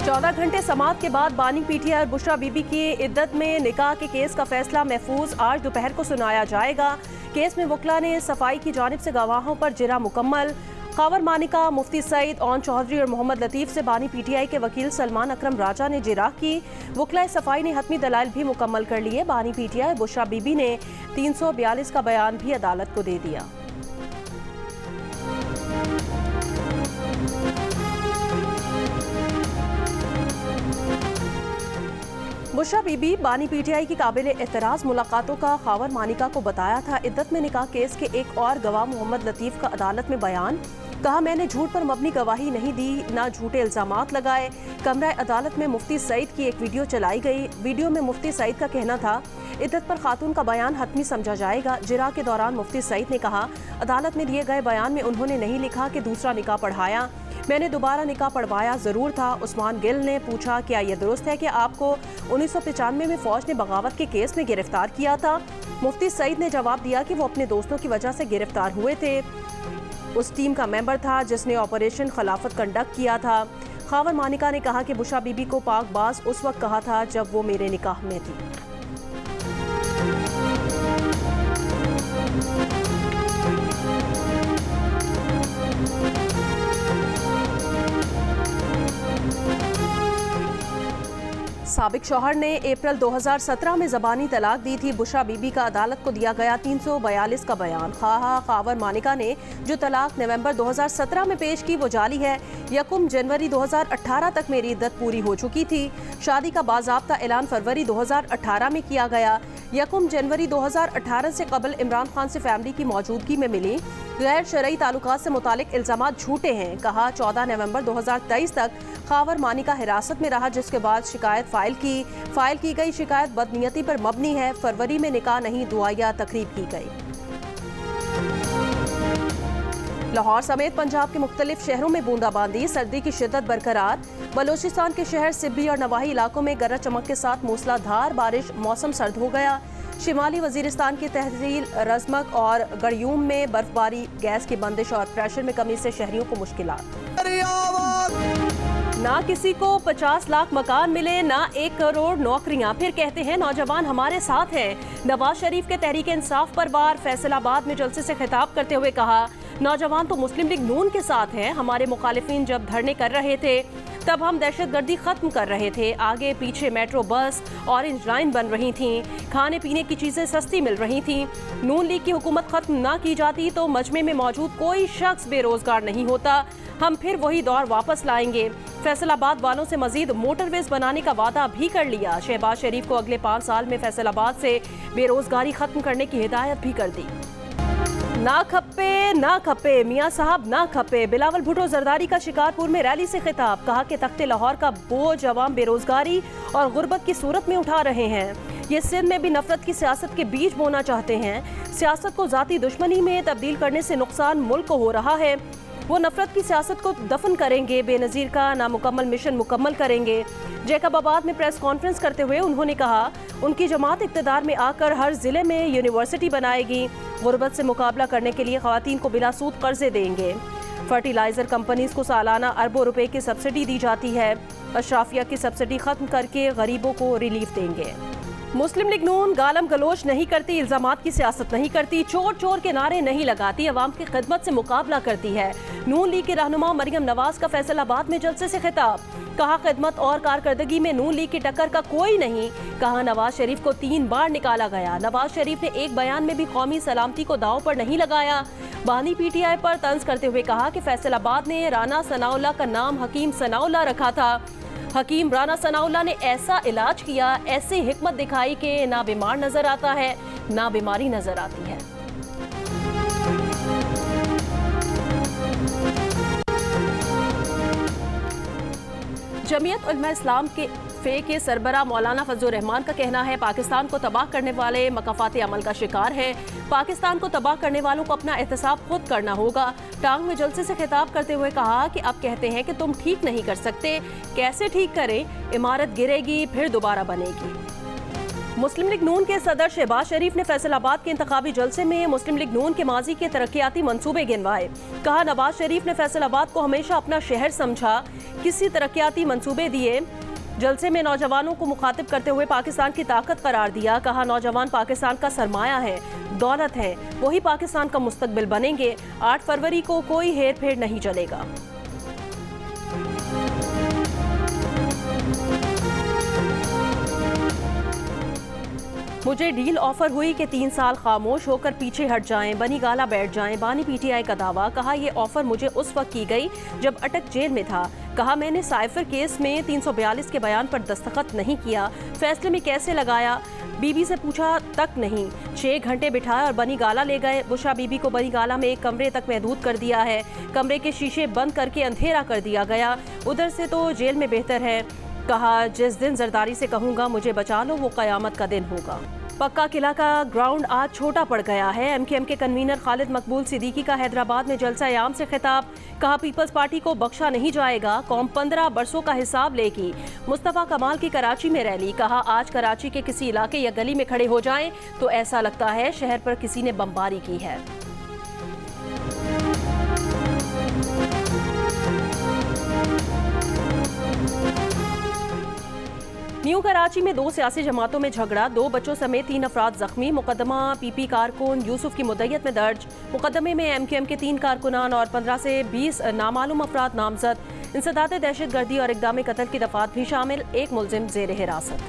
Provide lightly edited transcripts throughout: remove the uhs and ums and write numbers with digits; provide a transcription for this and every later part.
14 घंटे समाअत के बाद बानी पीटीआई और बुशरा बीबी की इद्दत में निकाह के केस का फैसला महफूज आज दोपहर को सुनाया जाएगा। केस में वकला ने सफाई की जानिब से गवाहों पर जिरा मुकम्मल। खावर मानिका, मुफ्ती सईद, ओन चौधरी और मोहम्मद लतीफ़ से बानी पीटीआई के वकील सलमान अकरम राजा ने जिरा की। वकला सफाई ने हतमी दलाइल भी मुकम्मल कर लिए। बानी पीटीआई बुशरा बीबी ने 342 का बयान भी अदालत को दे दिया। बुशरा बीबी बानी पीटीआई की काबिल एतराज़ मुलाकातों का खावर मानिका को बताया था। इद्दत में निकाह केस के एक और गवाह मोहम्मद लतीफ़ का अदालत में बयान। कहा, मैंने झूठ पर मबनी गवाही नहीं दी, ना झूठे इल्जामात लगाए। कमरा अदालत में मुफ्ती सईद की एक वीडियो चलाई गई। वीडियो में मुफ्ती सईद का कहना था, इद्दत पर खातून का बयान हतमी समझा जाएगा। जिरा के दौरान मुफ्ती सईद ने कहा, अदालत में दिए गए बयान में उन्होंने नहीं लिखा कि दूसरा निकाह पढ़ाया, मैंने दोबारा निकाह पढ़वाया ज़रूर था। उस्मान गिल ने पूछा, क्या यह दुरुस्त है कि आपको 1995 में फ़ौज ने बगावत के केस में गिरफ्तार किया था? मुफ्ती सईद ने जवाब दिया कि वो अपने दोस्तों की वजह से गिरफ्तार हुए थे। उस टीम का मेंबर था जिसने ऑपरेशन खिलाफत कंडक्ट किया था। खावर मानिका ने कहा कि बुशरा बीबी को पाकबाज उस वक्त कहा था जब वो मेरे निकाह में थी। साबिक शौहर ने अप्रैल 2017 में ज़बानी तलाक दी थी। बुशरा बीबी का अदालत को दिया गया 342 का बयान। खावर मानिका ने जो तलाक नवंबर 2017 में पेश की वो जाली है। 1 जनवरी 2018 तक मेरी इद्दत पूरी हो चुकी थी। शादी का बाज़ाब्ता ऐलान फरवरी 2018 में किया गया। 1 जनवरी 2018 से कबल इमरान खान से फैमिली की मौजूदगी में मिली गैर शरई ताल्लुकात से मुतालिक इल्ज़ामात झूठे हैं। कहा, 14 नवंबर 2023 तक खावर मानिका हिरासत में रहा, जिसके बाद शिकायत फाइल की गई। शिकायत बदनीयती पर मबनी है। फरवरी में निकाह नहीं, दुआ या तकरीब की गई। लाहौर समेत पंजाब के मुख्तलिफ शहरों में बूंदाबांदी, सर्दी की शिद्दत बरकरार। बलोचिस्तान के शहर सिब्बी और नवाही इलाकों में गरज चमक के साथ मूसलाधार बारिश, मौसम सर्द हो गया। शिमाली वजीरिस्तान की तहसील रजमक और गड़यूम में बर्फबारी, गैस की बंदिश और प्रेशर में कमी से शहरियों को मुश्किलात। ना किसी को 50 लाख मकान मिले, ना 1 करोड़ नौकरियां, फिर कहते हैं नौजवान हमारे साथ हैं। नवाज शरीफ के तहरीक इंसाफ पर वार। फैसलाबाद में जलसे से खिताब करते हुए कहा, नौजवान तो मुस्लिम लीग नून के साथ हैं। हमारे मुखालिफिन जब धरने कर रहे थे तब हम दहशतगर्दी खत्म कर रहे थे। आगे पीछे मेट्रो बस, ऑरेंज लाइन बन रही थी, खाने पीने की चीजें सस्ती मिल रही थी। नून लीग की हुकूमत खत्म ना की जाती तो मजमे में मौजूद कोई शख्स बेरोजगार नहीं होता। हम फिर वही दौर वापस लाएंगे। फैसलाबाद वालों से मजीद मोटरवेज बनाने का वादा भी कर लिया। शहबाज शरीफ को अगले 5 साल में फैसलाबाद से बेरोजगारी खत्म करने की हिदायत भी कर दी। ना खप्पे मियाँ साहब ना खप्पे। बिलावल भुट्टो जरदारी का शिकारपुर में रैली से खिताब। कहा कि तख्ते लाहौर का बोझ अवाम बेरोजगारी और गुर्बत की सूरत में उठा रहे हैं। ये सिंध में भी नफरत की सियासत के बीज बोना चाहते हैं। सियासत को जाती दुश्मनी में तब्दील करने से नुकसान मुल्क को हो रहा है। वो नफरत की सियासत को दफन करेंगे, बेनज़ीर का नामुकम्मल मिशन मुकम्मल करेंगे। जैकबाबाद में प्रेस कॉन्फ्रेंस करते हुए उन्होंने कहा, उनकी जमात इक़्तिदार में आकर हर जिले में यूनिवर्सिटी बनाएगी। गुर्बत से मुकाबला करने के लिए ख़वातीन को बिलासूद कर्जे देंगे। फर्टिलाइज़र कंपनीज को सालाना अरबों रुपए की सब्सिडी दी जाती है। अशराफिया की सब्सिडी खत्म करके गरीबों को रिलीफ देंगे। मुस्लिम लीग नून गालम गलोच नहीं करती, इल्जामात की सियासत नहीं करती, चोर चोर के नारे नहीं लगाती, अवाम की खिदमत से मुकाबला करती है। नून लीग के रहनुमा मरियम नवाज का फैसलाबाद में जलसे से खिताब। कहा, खिदमत और कारकर्दगी में नून लीग की टक्कर का कोई नहीं। कहा, नवाज शरीफ को 3 बार निकाला गया। नवाज शरीफ ने एक बयान में भी कौमी सलामती को दांव पर नहीं लगाया। बानी पीटीआई पर तंज करते हुए कहा कि फैसलाबाद ने राना सनाउल्लाह का नाम हकीम सनाउल्लाह रखा था। हकीम राना सनाउल्लाह ने ऐसा इलाज किया, ऐसी हिकमत दिखाई कि ना बीमार नजर आता है ना बीमारी नजर आती है। जमीयत उलमा इस्लाम के फ़े के सरबरा मौलाना फजलुर रहमान का कहना है, पाकिस्तान को तबाह करने वाले मकाफाती अमल का शिकार है। पाकिस्तान को तबाह करने वालों को अपना एहतसाब खुद करना होगा। टांग में जलसे से खिताब करते हुए कहा कि अब कहते हैं कि तुम ठीक नहीं कर सकते, कैसे ठीक करें? इमारत गिरेगी फिर दोबारा बनेगी। मुस्लिम लीग नून के सदर शहबाज शरीफ ने फैसलाबाद के इंतखाबी जलसे में मुस्लिम लीग नून के माजी के तरक्याती मंसूबे गिनवाए। कहा, नवाज शरीफ ने फैसलाबाद को हमेशा अपना शहर समझा, किसी तरक्याती मंसूबे दिए। जलसे में नौजवानों को मुखातिब करते हुए पाकिस्तान की ताकत करार दिया। कहा, नौजवान पाकिस्तान का सरमाया है, दौलत है, वही पाकिस्तान का मुस्तकबिल बनेंगे। 8 फरवरी को कोई हेर फेर नहीं चलेगा। मुझे डील ऑफर हुई कि 3 साल खामोश होकर पीछे हट जाएं, बनी गाला बैठ जाएं, बानी पीटीआई का दावा। कहा, ये ऑफर मुझे उस वक्त की गई जब अटक जेल में था। कहा, मैंने साइफर केस में 342 के बयान पर दस्तखत नहीं किया, फैसले में कैसे लगाया बीबी से पूछा तक नहीं। 6 घंटे बिठाया और बनी गाला ले गए। बुशरा बीबी को बनी गाला में एक कमरे तक महदूद कर दिया है। कमरे के शीशे बंद करके अंधेरा कर दिया गया। उधर से तो जेल में बेहतर है। कहा, जिस दिन जरदारी से कहूँगा मुझे बचा लो, वो कयामत का दिन होगा। पक्का किला का ग्राउंड आज छोटा पड़ गया है। एमकेएम के कन्वीनर खालिद मकबूल सिद्दीकी का हैदराबाद में जलसा-ए-आम से खिताब। कहा, पीपल्स पार्टी को बख्शा नहीं जाएगा, कौम 15 बरसों का हिसाब लेगी। मुस्तफा कमाल की कराची में रैली। कहा, आज कराची के किसी इलाके या गली में खड़े हो जाएं तो ऐसा लगता है शहर पर किसी ने बमबारी की है। न्यू कराची में 2 सियासी जमातों में झगड़ा, 2 बच्चों समेत 3 अफराद जख्मी। मुकदमा पीपी कारकुन यूसुफ की मुद्दयत में दर्ज। मुकदमे में एमकेएम के 3 कारकुनान और 15 से 20 नामालूम अफराद नामजद। इंसदाद दहशतगर्दी और इक़दाम कत्ल की दफात भी शामिल। एक मुलजिम ज़ेर हिरासत।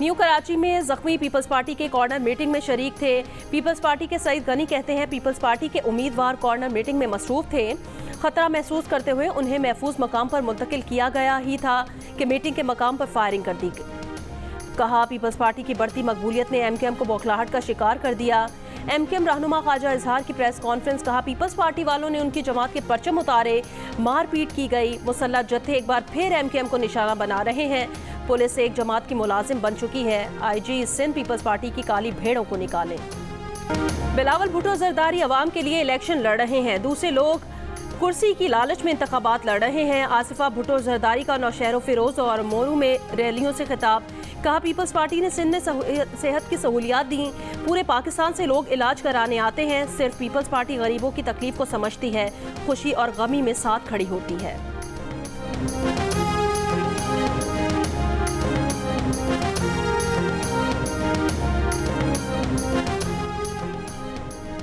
न्यू कराची में जख्मी पीपल्स पार्टी के कॉर्नर मीटिंग में शरीक थे। पीपल्स पार्टी के सईद गनी कहते हैं, पीपल्स पार्टी के उम्मीदवार कॉर्नर मीटिंग में मसरूफ थे। खतरा महसूस करते हुए उन्हें महफूज मकाम पर मुंतकिल किया गया ही था कि मीटिंग के मकाम पर फायरिंग कर दी। कहा, पीपल्स पार्टी की बढ़ती मकबूलियत ने एमकेएम को बौखलाहट का शिकार कर दिया। एमकेएम रहनुमा ख्वाजा इजहार की प्रेस कॉन्फ्रेंस। कहा, पीपल्स पार्टी वालों ने उनकी जमात के परचम उतारे, मारपीट की गई। मुसल्लह जत्थे एक बार फिर एमकेएम को निशाना बना रहे हैं। पुलिस एक जमात की मुलाजिम बन चुकी है। आईजी सिंध पीपल्स पार्टी की काली भेड़ों को निकाले। बिलावल भुट्टो जरदारी अवाम के लिए इलेक्शन लड़ रहे हैं, दूसरे लोग कुर्सी की लालच में इंतखाबात लड़ रहे हैं। आसिफा भुट्टो जरदारी का नौशहरो फिरोज और मोरू में रैलियों से खिताब। कहा, पीपल्स पार्टी ने सिंध में सेहत की सहूलियात दी। पूरे पाकिस्तान से लोग इलाज कराने आते हैं। सिर्फ पीपल्स पार्टी गरीबों की तकलीफ को समझती है, खुशी और गमी में साथ खड़ी होती है।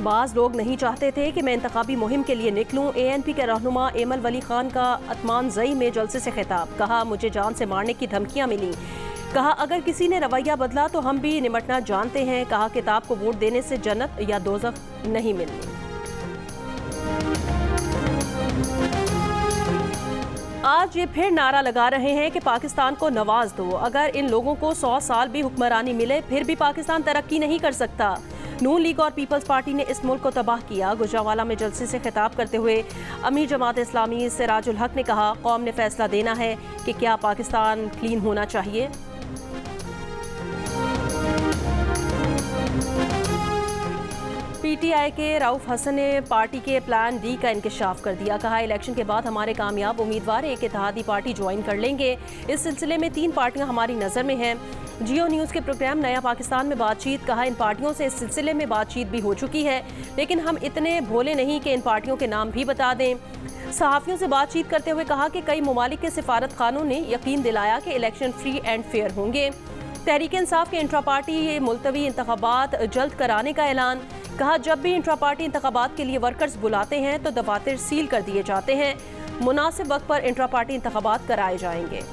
बाज़ लोग नहीं चाहते थे कि मैं इंतखाबी मुहिम के लिए निकलूं। एएनपी के रहनुमा एमल वली खान का अतमान जई में जलसे से खिताब। कहा, मुझे जान से मारने की धमकियां मिली। कहा, अगर किसी ने रवैया बदला तो हम भी निमटना जानते हैं। कहा, किताब को वोट देने से जन्नत या दोज़ख नहीं मिलनी। आज ये फिर नारा लगा रहे हैं कि पाकिस्तान को नवाज दो। अगर इन लोगों को 100 साल भी हुक्मरानी मिले फिर भी पाकिस्तान तरक्की नहीं कर सकता। नून लीग और पीपल्स पार्टी ने इस मुल्क को तबाह किया। गुजरावाला में जलसे से खिताब करते हुए अमीर जमात इस्लामी सिराजुल हक ने कहा, कौम ने फैसला देना है कि क्या पाकिस्तान क्लीन होना चाहिए। पीटीआई के रऊफ हसन ने पार्टी के प्लान डी का इंकशाफ कर दिया। कहा, इलेक्शन के बाद हमारे कामयाब उम्मीदवार एक इत्तेहादी पार्टी ज्वाइन कर लेंगे। इस सिलसिले में 3 पार्टियां हमारी नज़र में हैं। जियो न्यूज़ के प्रोग्राम नया पाकिस्तान में बातचीत। कहा, इन पार्टियों से इस सिलसिले में बातचीत भी हो चुकी है, लेकिन हम इतने भोले नहीं कि इन पार्टियों के नाम भी बता दें। सहाफ़ियों से बातचीत करते हुए कहा कि कई ममालिक के सिफारत खानों ने यकीन दिलाया कि इलेक्शन फ्री एंड फेयर होंगे। तहरीक इंसाफ के इंट्रा पार्टी मुलतवी इंतखाबात जल्द कराने का ऐलान। कहा, जब भी इंट्रा पार्टी इंतखाबात के लिए वर्कर्स बुलाते हैं तो दफातर सील कर दिए जाते हैं। मुनासिब वक्त पर इंट्रा पार्टी इंतखाबात कराए जाएंगे।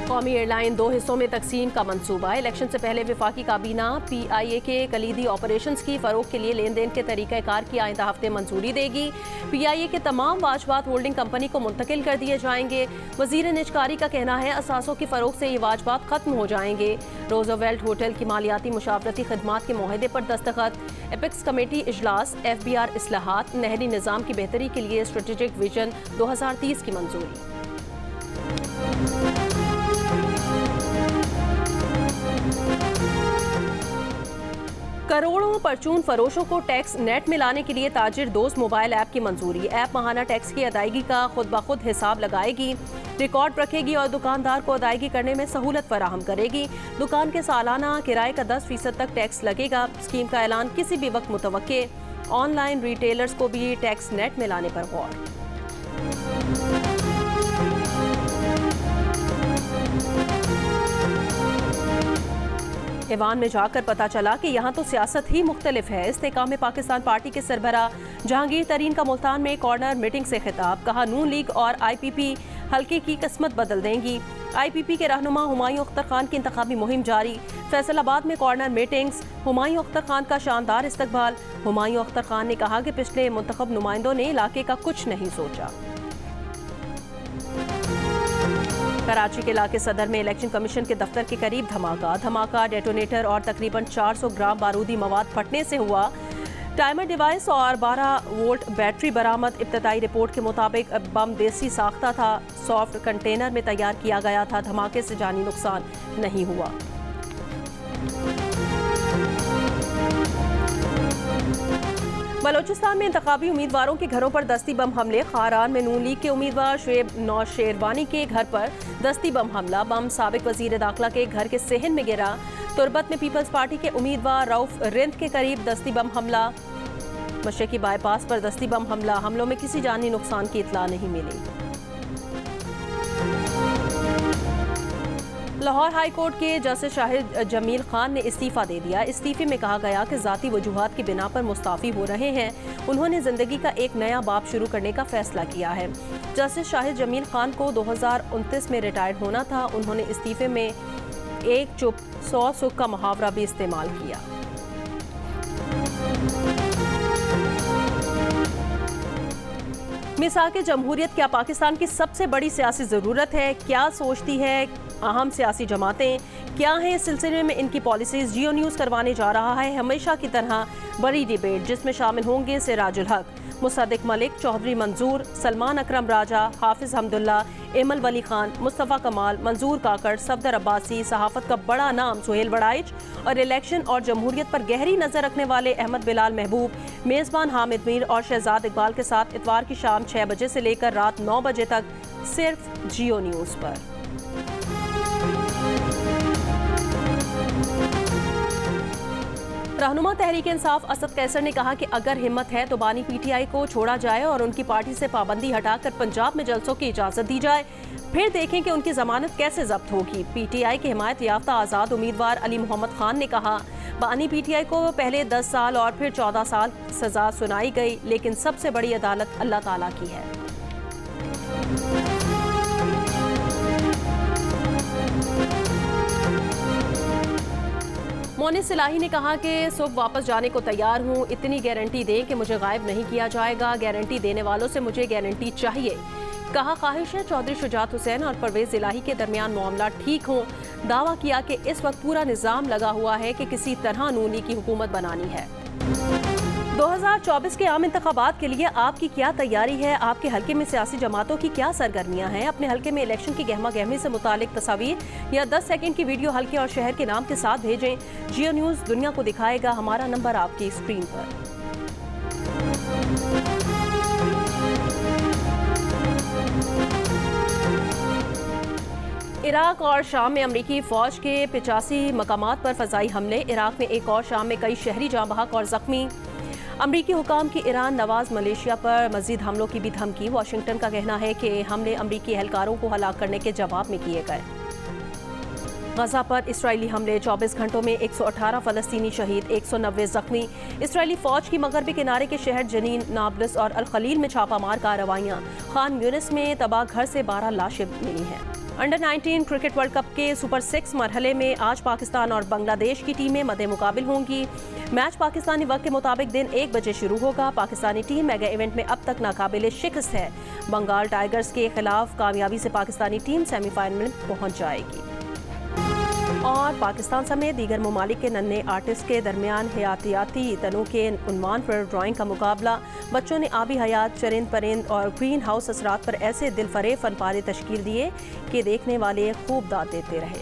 कौमी एयरलाइन 2 हिस्सों में तकसीम का मंसूबा। इलेक्शन से पहले वफाकी काबीना पीआईए के कलीदी ऑपरेशंस की फ़रोग के लिए लेन देन के तरीक़ाकार की आइंदा हफ्ते मंजूरी देगी। पीआईए के तमाम वाजबात होल्डिंग कंपनी को मुंतकिल कर दिए जाएंगे। वज़ीर निजकारी का कहना है, असासों की फ़रोग से ये वाजबात ख़त्म हो जाएंगे। रोज़वेल्ट होटल की मालियाती मुशावरती खदमात के मुआहदे पर दस्तखत। एपिक्स कमेटी इजलास। FBR इस्लाहात। नहरी निज़ाम की बेहतरी के लिए स्ट्रेटेजिक विजन 2030 की मंजूरी। करोड़ों परचून फरोशों को टैक्स नेट में लाने के लिए ताजिर दोस्त मोबाइल ऐप की मंजूरी। ऐप माहाना टैक्स की अदायगी का खुद ब खुद हिसाब लगाएगी, रिकॉर्ड रखेगी और दुकानदार को अदायगी करने में सहूलत फराहम करेगी। दुकान के सालाना किराए का 10% तक टैक्स लगेगा। स्कीम का ऐलान किसी भी वक्त मुतवक्के। ऑनलाइन रिटेलर्स को भी टैक्स नेट में लाने पर गौर। ईवान में जाकर पता चला कि यहाँ तो सियासत ही मुख्तलिफ है। इस्तेकाम पाकिस्तान पार्टी के सरबरा जहांगीर तरीन का मुल्तान में कॉर्नर मीटिंग से खिताब। कहा नून लीग और IPP हल्के की किस्मत बदल देंगी। IPP के रहनुमा हुमायूं अख्तर खान की इंतखाबी मुहिम जारी। फैसलाबाद में कॉर्नर मीटिंग्स, हुमायूं अख्तर खान का शानदार इस्तकबाल। हुमायूं अख्तर खान ने कहा कि पिछले मुंतखब नुमाइंदों ने इलाके का कुछ नहीं सोचा। कराची के इलाके सदर में इलेक्शन कमीशन के दफ्तर के करीब धमाका डेटोनेटर और तकरीबन 400 ग्राम बारूदी मवाद फटने से हुआ। टाइमर डिवाइस और 12 वोल्ट बैटरी बरामद। इब्तदाई रिपोर्ट के मुताबिक बम देसी साख्ता था, सॉफ्ट कंटेनर में तैयार किया गया था। धमाके से जानी नुकसान नहीं हुआ। बलोचिस्तान में इंतखाबी उम्मीदवारों के घरों पर दस्ती बम हमले। खारान में नून लीग के उम्मीदवार शुएब नौशेरवानी के घर पर दस्ती बम हमला। बम साबिक वजीर दाखिला के घर के सेहन में गिरा। तुरबत में पीपल्स पार्टी के उम्मीदवार रऊफ रिंद के करीब दस्ती बम हमला। मशरकी बाईपास पर दस्ती बम हमला। हमलों में किसी जानी नुकसान की इतला नहीं मिली। लाहौर हाई कोर्ट के जस्टिस शाहिद जमील खान ने इस्तीफा दे दिया। इस्तीफे में कहा गया कि ज़ाती वजूहात की बिना पर मुस्ताफ़ी हो रहे हैं। उन्होंने ज़िंदगी का एक नया बाब शुरू करने का फैसला किया है। जस्टिस शाहिद जमील खान को 2029 में रिटायर्ड होना था। उन्होंने इस्तीफे में एक चुप 100 सुख का मुहावरा भी इस्तेमाल किया। मिसाक जमहूरियत क्या पाकिस्तान की सबसे बड़ी सियासी ज़रूरत है? क्या सोचती है अहम सियासी जमातें? क्या है इस सिलसिले में इनकी पॉलिसीज़? जियो न्यूज़ करवाने जा रहा है हमेशा की तरह बड़ी डिबेट, जिसमें शामिल होंगे सिराजुल हक, मुसद्दिक मलिक, चौधरी मंजूर, सलमान अकरम राजा, हाफिज़ हमदुल्ला, एमल वली खान, मुस्तफ़ा कमाल, मंजूर काकड़, सफदर अब्बासी, सहाफ़त का बड़ा नाम सुहेल बड़ाइच और इलेक्शन और जमहूरियत पर गहरी नज़र रखने वाले अहमद बिलाल महबूब, मेज़बान हामिद मीर और शहजाद इकबाल के साथ इतवार की शाम 6 बजे से लेकर रात 9 बजे तक सिर्फ जियो न्यूज़ पर। रहनुमा तहरीक इंसाफ असद कैसर ने कहा कि अगर हिम्मत है तो बानी PTI को छोड़ा जाए और उनकी पार्टी से पाबंदी हटाकर पंजाब में जलसों की इजाज़त दी जाए, फिर देखें कि उनकी जमानत कैसे जब्त होगी। PTI के हिमायत याफ्ता आज़ाद उम्मीदवार अली मोहम्मद खान ने कहा बानी PTI को पहले 10 साल और फिर 14 साल सजा सुनाई गई, लेकिन सबसे बड़ी अदालत अल्लाह ताला की है। मोनिस सिलाही ने कहा कि सुबह वापस जाने को तैयार हूँ, इतनी गारंटी दें कि मुझे गायब नहीं किया जाएगा। गारंटी देने वालों से मुझे गारंटी चाहिए। कहा ख्वाहिश है चौधरी शुजात हुसैन और परवेज इलाही के दरमियान मामला ठीक हों। दावा किया कि इस वक्त पूरा निज़ाम लगा हुआ है कि किसी तरह नूनी की हुकूमत बनानी है। 2024 के आम इंतखाबात के लिए आपकी क्या तैयारी है? आपके हल्के में सियासी जमातों की क्या सरगर्मियां हैं? अपने हल्के में इलेक्शन की गहमा गहमी से मुतालिक तस्वीर या 10 सेकंड की वीडियो हल्के और शहर के नाम के साथ भेजें। जियो न्यूज़ दुनिया को दिखाएगा। हमारा नंबर आपकी स्क्रीन पर। इराक और शाम में अमरीकी फौज के 85 मकामात पर फजाई हमले। इराक में एक और शाम में कई शहरी जाँ बहक और जख्मी। अमरीकी हुकाम की ईरान नवाज मलेशिया पर मजीद हमलों की भी धमकी। वाशिंगटन का कहना है कि हमले अमरीकी एहलकारों को हलाक करने के जवाब में किए गए। गजा पर इसराइली हमले। 24 घंटों में 118 फलस्तीनी शहीद, 190 जख्मी। इसराइली फौज की मगरबी किनारे के शहर जनीन, नाब्लस और अल खलील में छापामार कार्रवाइयाँ। खान यूनिस में तबाह घर से 12 लाशें मिली हैं। अंडर 19 क्रिकेट वर्ल्ड कप के सुपर 6 मरहले में आज पाकिस्तान और बांग्लादेश की टीमें मद्दे मुकाबिल होंगी। मैच पाकिस्तानी वक्त के मुताबिक दिन 1 बजे शुरू होगा। पाकिस्तानी टीम मेगा इवेंट में अब तक नाकाबिले शिकस्त है। बंगाल टाइगर्स के खिलाफ कामयाबी से पाकिस्तानी टीम सेमीफाइनल में पहुंच जाएगी। और पाकिस्तान समेत दीगर ममालिक के नन्हे आर्टिस्ट के दरमियान हयातियाती तनों के उन्वान पर ड्राइंग का मुकाबला। बच्चों ने आबी हयात, चरिंद परिंद और ग्रीन हाउस असरात पर ऐसे दिलफरेब फनपारे तश्कील दिए कि देखने वाले खूब दाद देते रहे।